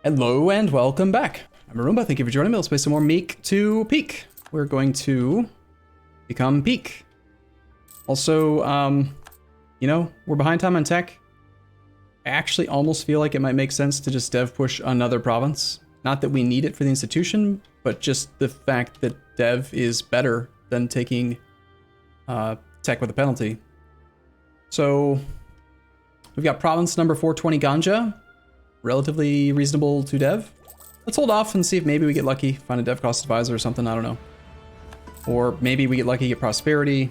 Hello and welcome back. I'm Arumba, thank you for joining me. Let's play some more Meek to Peak. We're going to become Peak. Also, we're behind time on tech. I actually almost feel like it might make sense to just dev push another province. Not that we need it for the institution, but just the fact that dev is better than taking tech with a penalty. So, we've got province number 420 Ganja. Relatively reasonable to dev. Let's hold off and see if maybe we get lucky, find a dev cost advisor or something, I don't know. Or maybe we get lucky, get prosperity.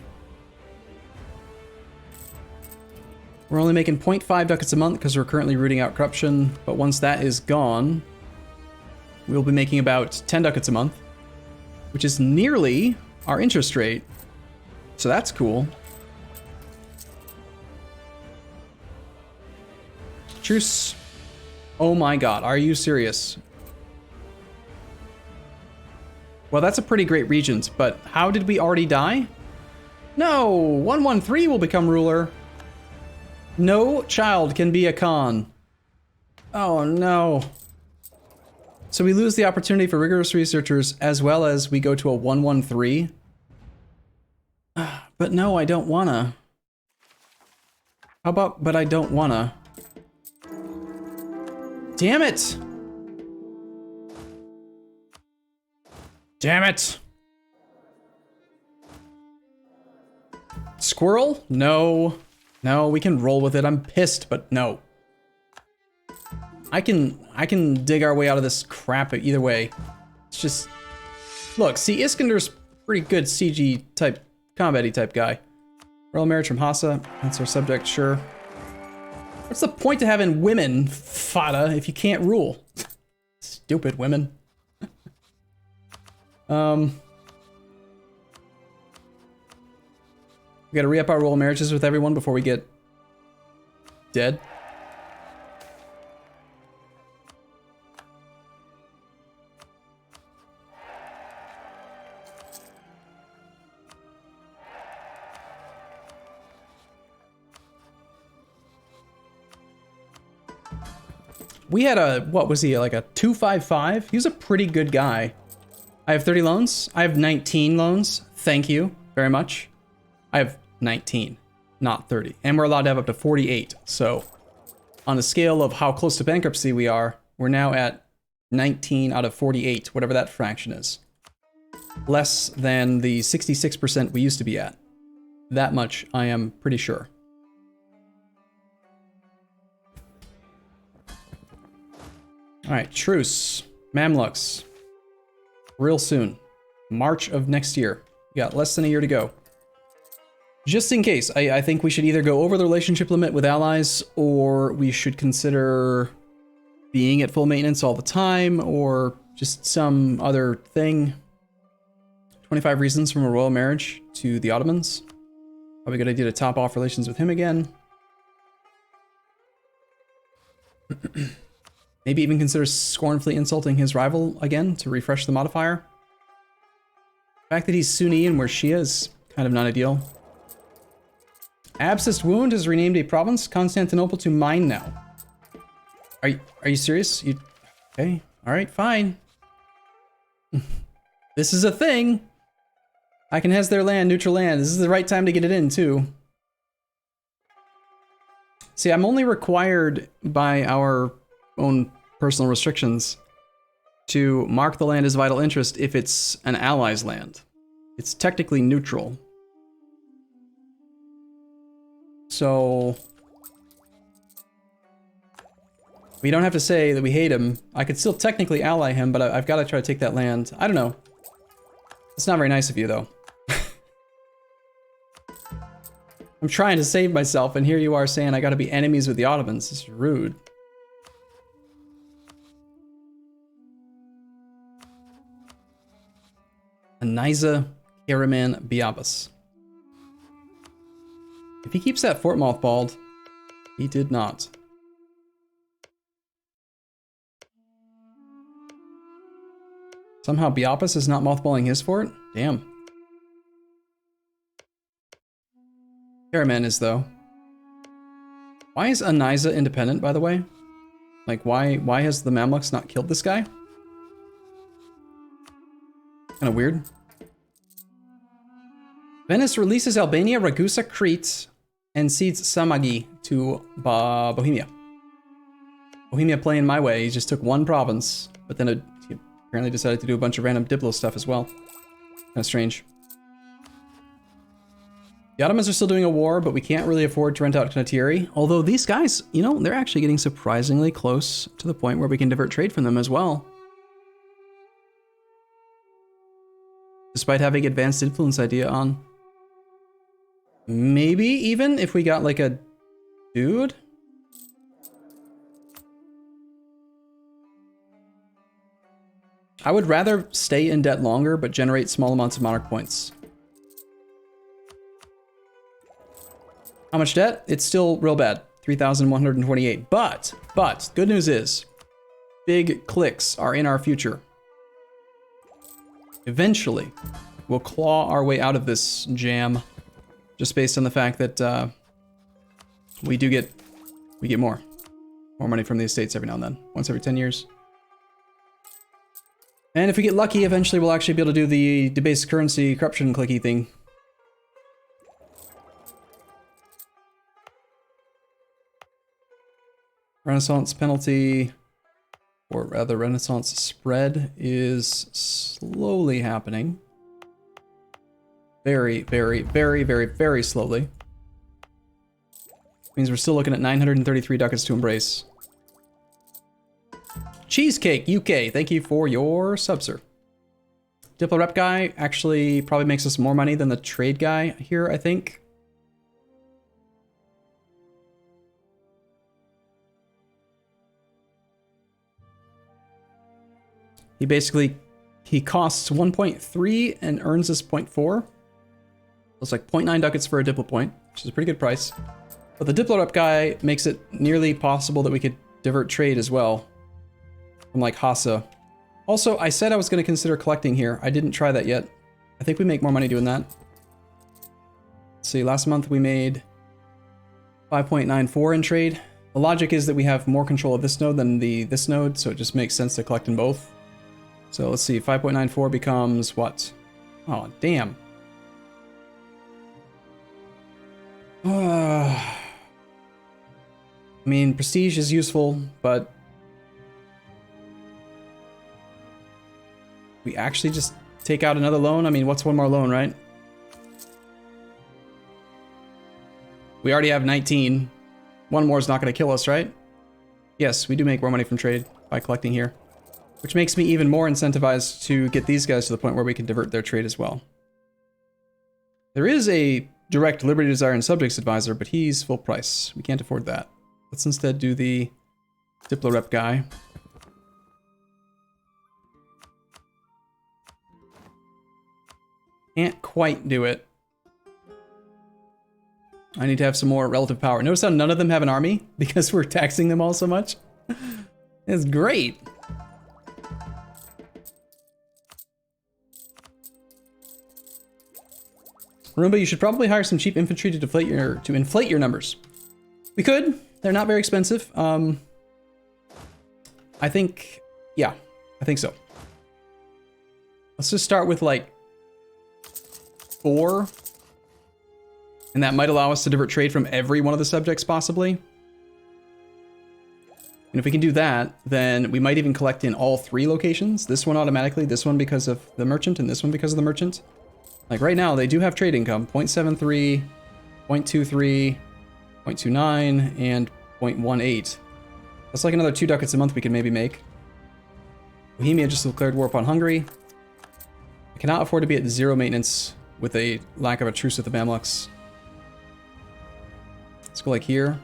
We're only making 0.5 ducats a month because we're currently rooting out corruption, but once that is gone, we'll be making about 10 ducats a month, which is nearly our interest rate. So that's cool. Truce. Oh my god, are you serious? Well, that's a pretty great regent, but how did we already die? No, 113 will become ruler. No child can be a Khan. Oh no. So we lose the opportunity for rigorous researchers as well as we go to a 113. But no, I don't wanna. How about, but I don't wanna. Damn it! Damn it! Squirrel? No. No, we can roll with it. I'm pissed, but no. I can dig our way out of this crap either way. It's just... Look, see, Iskander's pretty good CG type, combat-y type guy. Royal marriage from Hassa. That's our subject, sure. What's the point of having women, Fada, if you can't rule? Stupid women. We gotta re-up our royal marriages with everyone before we get dead. We had a, what was he, like a 255? He was a pretty good guy. I have 30 loans. I have 19 loans. Thank you very much. I have 19, not 30. And we're allowed to have up to 48. So on the scale of how close to bankruptcy we are, we're now at 19 out of 48, whatever that fraction is. Less than the 66% we used to be at. That much I am pretty sure. All right, truce. Mamluks. Real soon. March of next year. We got less than a year to go. Just in case, I think we should either go over the relationship limit with allies, or we should consider being at full maintenance all the time, or just some other thing. 25 reasons from a royal marriage to the Ottomans. Probably a good idea to top off relations with him again. Maybe even consider scornfully insulting his rival again to refresh the modifier. The fact that he's Sunni and where Shia is kind of not ideal. Abscessed Wound has renamed a province, Constantinople, to mine now. Are you serious? Okay, all right, fine. This is a thing. I can has their land, neutral land. This is the right time to get it in too. See, I'm only required by our own personal restrictions to mark the land as vital interest if it's an ally's land. It's technically neutral. So we don't have to say that we hate him. I could still technically ally him, but I've got to try to take that land. I don't know. It's not very nice of you though. I'm trying to save myself and here you are saying I got to be enemies with the Ottomans. This is rude. Aniza Karaman Biabas. If he keeps that fort mothballed, he did not. Somehow Biabas is not mothballing his fort? Damn. Karaman is though. Why is Aniza independent, by the way? Like, why has the Mamluks not killed this guy? Kind of weird. Venice releases Albania, Ragusa, Crete, and cedes Samagi to Bohemia. Bohemia playing my way. He just took one province, but then he apparently decided to do a bunch of random Diplo stuff as well. Kind of strange. The Ottomans are still doing a war, but we can't really afford to rent out Condottieri. Although these guys, you know, they're actually getting surprisingly close to the point where we can divert trade from them as well. Despite having advanced influence idea on. Maybe even if we got like a dude? I would rather stay in debt longer, but generate small amounts of monarch points. How much debt? It's still real bad. 3,128. But, good news is, big clicks are in our future. Eventually, we'll claw our way out of this jam, just based on the fact that we get more money from the estates every now and then, once every 10 years. And if we get lucky, eventually we'll actually be able to do the debased currency corruption clicky thing. Renaissance penalty, or rather Renaissance spread, is slowly happening. Very, very, very, very, very slowly. Means we're still looking at 933 ducats to embrace. Cheesecake UK, thank you for your sub, sir. Diplo rep guy actually probably makes us more money than the trade guy here, I think. He costs 1.3 and earns us 0.4. It's like 0.9 ducats for a Diplo point, which is a pretty good price. But the Diplo rep guy makes it nearly possible that we could divert trade as well. From like Hassa. Also, I said I was going to consider collecting here. I didn't try that yet. I think we make more money doing that. Let's see, last month we made 5.94 in trade. The logic is that we have more control of this node than this node, so it just makes sense to collect in both. So let's see, 5.94 becomes what? Oh, damn. I mean, prestige is useful, but we actually just take out another loan? I mean, what's one more loan, right? We already have 19. One more is not going to kill us, right? Yes, we do make more money from trade by collecting here. Which makes me even more incentivized to get these guys to the point where we can divert their trade as well. There is a direct Liberty Desire and Subjects Advisor, but he's full price. We can't afford that. Let's instead do the Diplo rep guy. Can't quite do it. I need to have some more relative power. Notice how none of them have an army because we're taxing them all so much. It's great. Arumba, you should probably hire some cheap infantry to inflate your numbers. We could. They're not very expensive. I think, yeah, I think so. Let's just start with like 4. And that might allow us to divert trade from every one of the subjects possibly. And if we can do that, then we might even collect in all 3 locations. This one automatically, this one because of the merchant, and this one because of the merchant. Like right now, they do have trade income, 0.73, 0.23, 0.29, and 0.18. That's like another 2 ducats a month we could maybe make. Bohemia just declared war upon Hungary. I cannot afford to be at 0 maintenance with a lack of a truce with the Mamluks. Let's go like here.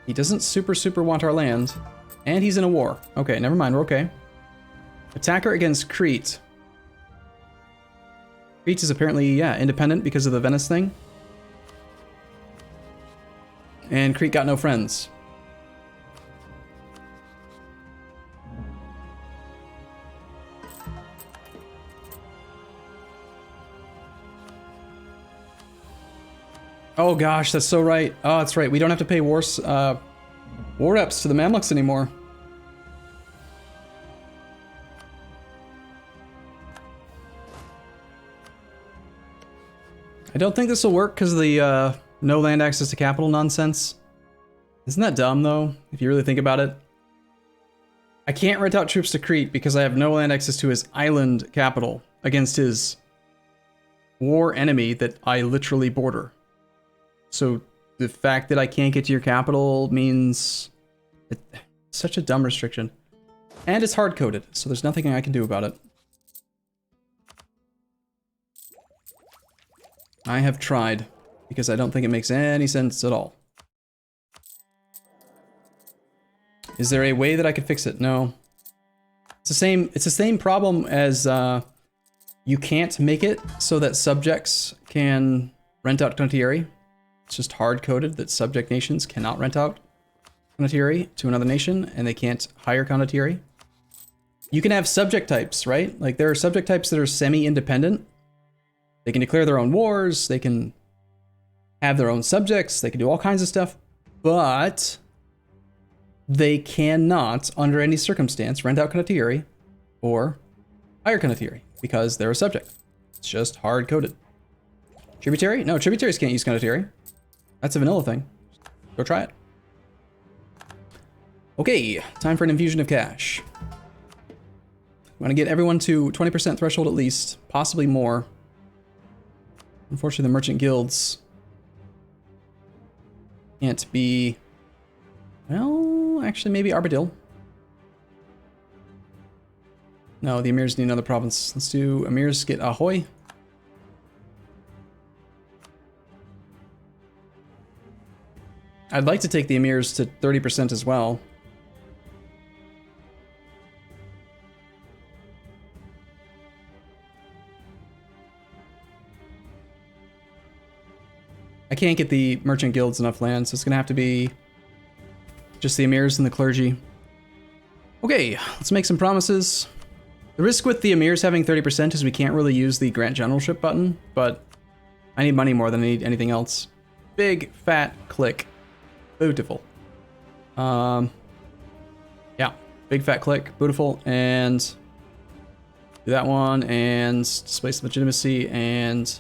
He doesn't super want our land. And he's in a war. Okay, never mind, we're okay. Attacker against Crete. Crete is apparently, yeah, independent because of the Venice thing. And Crete got no friends. Oh gosh, that's so right. Oh, that's right. We don't have to pay war reps to the Mamluks anymore. I don't think this will work because of the no land access to capital nonsense. Isn't that dumb, though, if you really think about it? I can't rent out troops to Crete because I have no land access to his island capital against his war enemy that I literally border. So the fact that I can't get to your capital means it's such a dumb restriction. And it's hard-coded, so there's nothing I can do about it. I have tried, because I don't think it makes any sense at all. Is there a way that I could fix it? No. It's the same problem as you can't make it so that subjects can rent out Condottieri. It's just hard-coded that subject nations cannot rent out Condottieri to another nation, and they can't hire Condottieri. You can have subject types, right? Like, there are subject types that are semi-independent. They can declare their own wars, they can have their own subjects, they can do all kinds of stuff, but they cannot, under any circumstance, rent out Condottieri or hire Condottieri because they're a subject. It's just hard-coded. Tributary? No, tributaries can't use Condottieri. That's a vanilla thing. Go try it. Okay, time for an infusion of cash. We want to get everyone to 20% threshold at least, possibly more. Unfortunately, the merchant guilds can't be... Well, actually, maybe Armadil. No, the Emirs need another province. Let's do Emirs get Ahoy. I'd like to take the Emirs to 30% as well. I can't get the merchant guilds enough land, so it's gonna have to be just the emirs and the clergy. Okay, let's make some promises. The risk with the emirs having 30% is we can't really use the grant generalship button, but I need money more than I need anything else. Big fat click. Beautiful. Yeah, big fat click, beautiful, and do that one, and displace legitimacy, and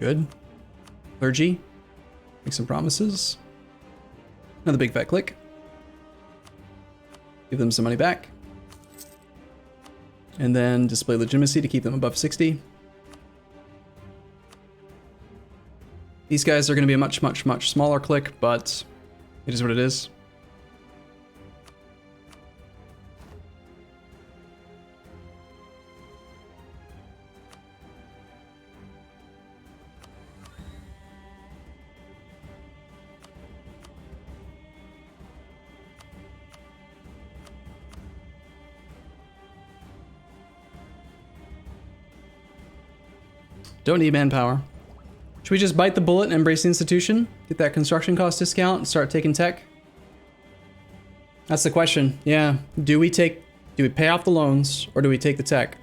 good. Clergy, make some promises. Another big fat click. Give them some money back. And then display legitimacy to keep them above 60. These guys are going to be a much, much, much smaller click, but it is what it is. Don't need manpower. Should we just bite the bullet and embrace the institution? Get that construction cost discount and start taking tech? That's the question. Yeah. Do we pay off the loans or do we take the tech?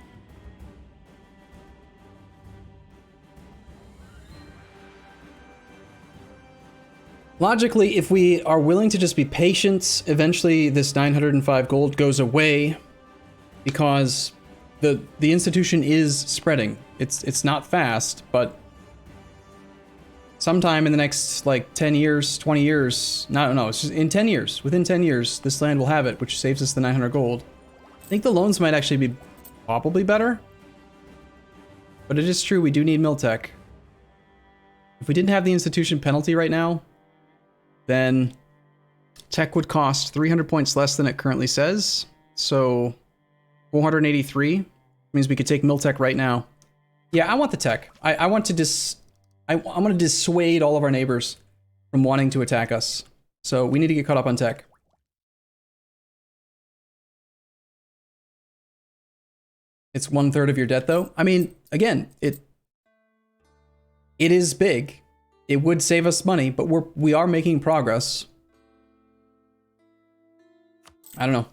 Logically, if we are willing to just be patient, eventually this 905 gold goes away because the institution is spreading. It's not fast, but sometime in the next like 10 years, 20 years, no, it's just in 10 years, within 10 years, this land will have it, which saves us the 900 gold. I think the loans might actually be probably better, but it is true we do need Miltech. If we didn't have the institution penalty right now, then tech would cost 300 points less than it currently says. So 483 means we could take Miltech right now. Yeah, I want the tech. I want to I want to dissuade all of our neighbors from wanting to attack us. So we need to get caught up on tech. It's 1/3 of your debt though. I mean, again, it is big. It would save us money, but we are making progress. I don't know.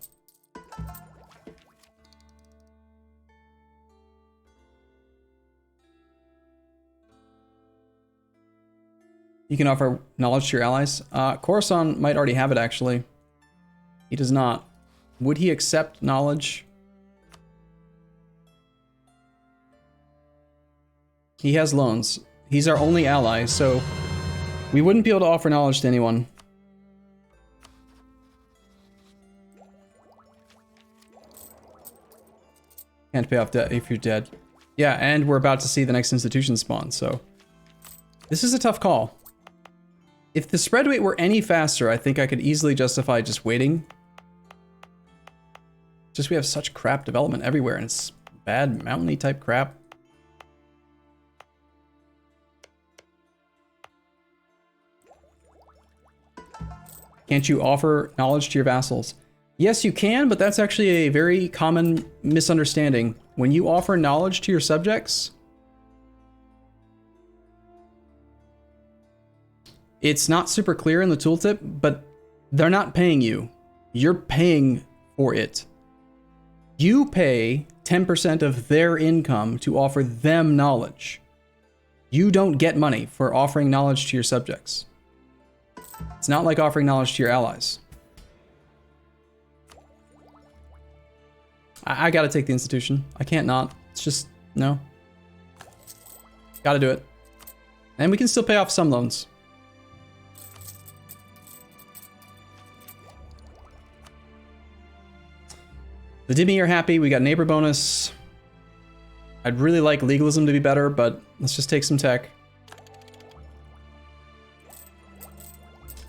You can offer knowledge to your allies. Coruscant might already have it, actually. He does not. Would he accept knowledge? He has loans. He's our only ally, so we wouldn't be able to offer knowledge to anyone. Can't pay off debt if you're dead. Yeah, and we're about to see the next institution spawn, so this is a tough call. If the spread rate were any faster, I think I could easily justify just waiting. Just we have such crap development everywhere, and it's bad mountainy type crap. Can't you offer knowledge to your vassals? Yes, you can, but that's actually a very common misunderstanding. When you offer knowledge to your subjects, it's not super clear in the tooltip, but they're not paying you. You're paying for it. You pay 10% of their income to offer them knowledge. You don't get money for offering knowledge to your subjects. It's not like offering knowledge to your allies. I gotta take the institution. I can't not. It's just, no. Gotta do it. And we can still pay off some loans. The Dimi are happy. We got neighbor bonus. I'd really like legalism to be better, but let's just take some tech.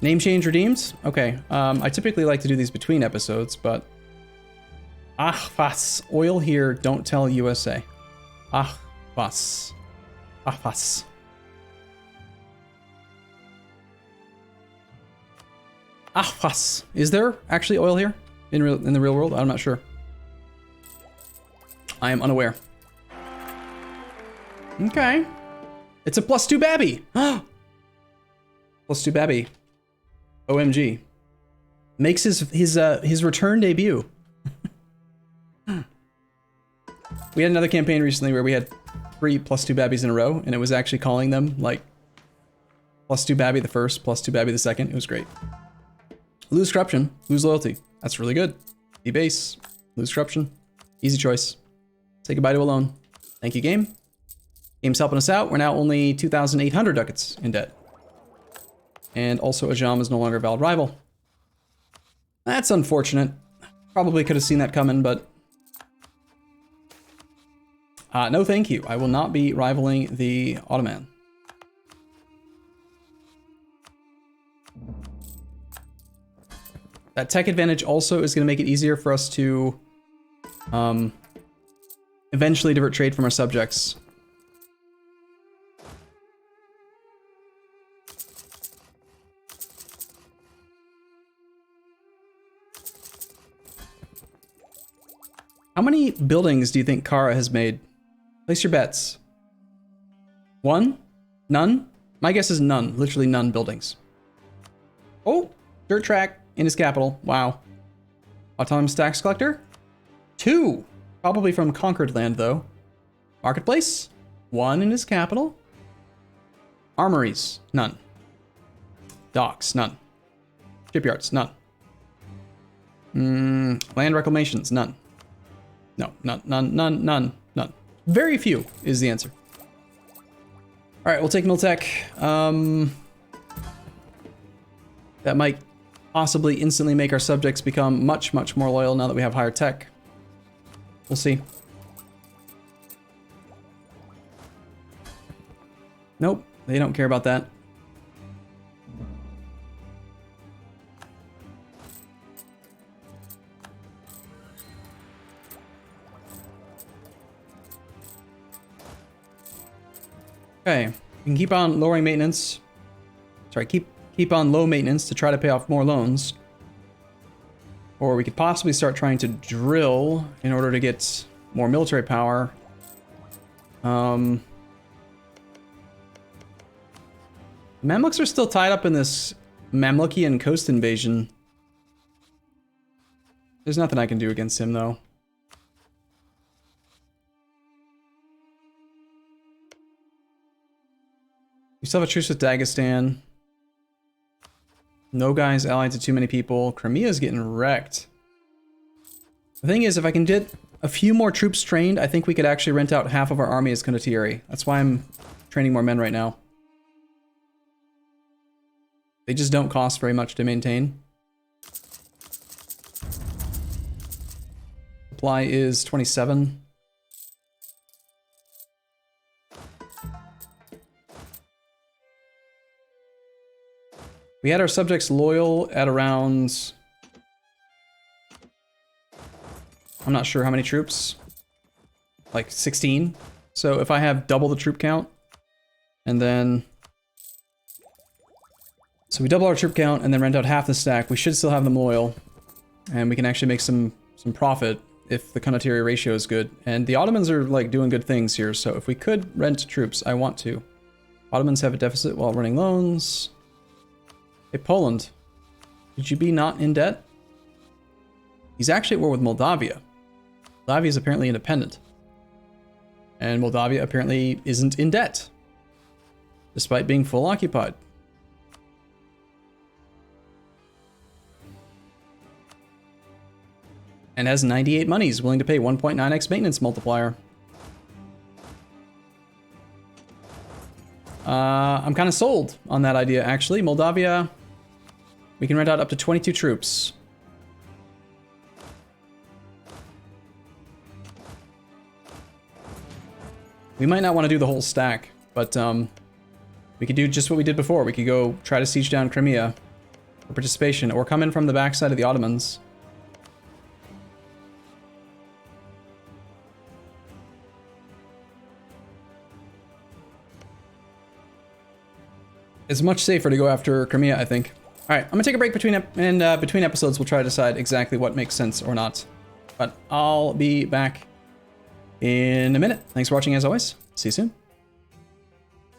Name change redeemed? Okay. I typically like to do these between episodes, but... Ahvas. Oil here, don't tell USA. Ahvas. Ahvas. Ahvas. Is there actually oil here? In the real world? I'm not sure. I am unaware. Okay. It's a +2 Babby. +2 Babby. OMG. Makes his return debut. We had another campaign recently where we had 3 +2 Babbies in a row, and it was actually calling them like +2 Babby the first, +2 Babby the second. It was great. Lose corruption, lose loyalty. That's really good. Debase, lose corruption. Easy choice. Say goodbye to a loan. Thank you, game. Game's helping us out. We're now only 2,800 ducats in debt. And also Ajam is no longer a valid rival. That's unfortunate. Probably could have seen that coming, but... no thank you. I will not be rivaling the Ottoman. That tech advantage also is going to make it easier for us to eventually divert trade from our subjects. How many buildings do you think Kara has made? Place your bets. 1? None? My guess is none. Literally none buildings. Oh, dirt track in his capital. Wow. Autonomous tax collector? 2. Probably from conquered land, though. Marketplace? 1 in his capital. Armories? None. Docks? None. Shipyards? None. Land reclamations? None. No, none. Very few is the answer. All right, we'll take Miltech. That might possibly instantly make our subjects become much, much more loyal now that we have higher tech. We'll see. Nope, they don't care about that. Okay, we can keep on lowering maintenance. Sorry, keep on low maintenance to try to pay off more loans. Or we could possibly start trying to drill in order to get more military power. Mamluks are still tied up in this Mamlukian coast invasion. There's nothing I can do against him, though. We still have a truce with Dagestan. No guys allied to too many people. Crimea's getting wrecked. The thing is, if I can get a few more troops trained, I think we could actually rent out half of our army as Condottieri. That's why I'm training more men right now. They just don't cost very much to maintain. Supply is 27. We had our subjects loyal at around... I'm not sure how many troops. Like 16. So if I have double the troop count, and then... So we double our troop count and then rent out half the stack, we should still have them loyal. And we can actually make some profit if the Condottieri ratio is good. And the Ottomans are like doing good things here, so if we could rent troops, I want to. Ottomans have a deficit while running loans. Hey, Poland, could you be not in debt? He's actually at war with Moldavia. Moldavia is apparently independent. And Moldavia apparently isn't in debt, despite being full occupied. And has 98 monies, willing to pay 1.9x maintenance multiplier. I'm kind of sold on that idea, actually. Moldavia, we can rent out up to 22 troops. We might not want to do the whole stack, but we could do just what we did before. We could go try to siege down Crimea for participation, or come in from the backside of the Ottomans. It's much safer to go after Crimea, I think. All right, I'm gonna take a break between episodes. We'll try to decide exactly what makes sense or not. But I'll be back in a minute. Thanks for watching as always. See you soon.